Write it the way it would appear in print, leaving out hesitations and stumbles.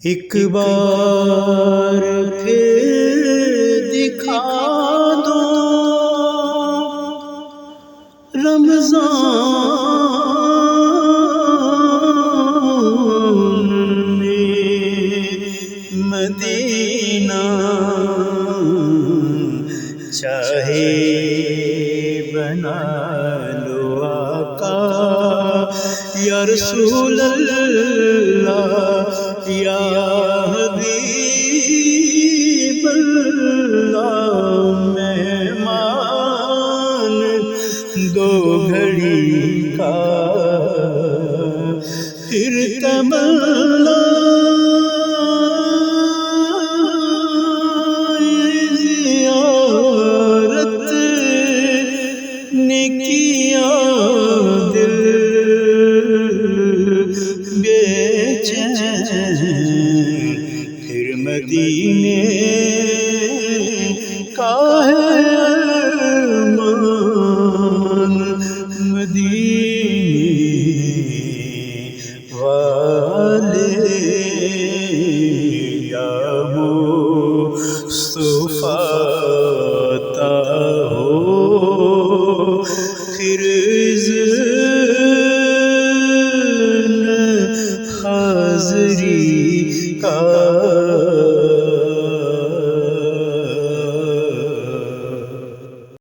ایک بار پھر دکھا دو رمضان میں مدینہ، چاہے بنا لو آقا یا رسول اللہ یا حبیب اللہ، مہمان دو گھڑی کا پھر تمنا زیارت نے کیا دل بے چین، پھر مدینے کا ہے ارمان، مدینے والے یا مصطفیٰ عطا ہو پھر اذن حاضری کا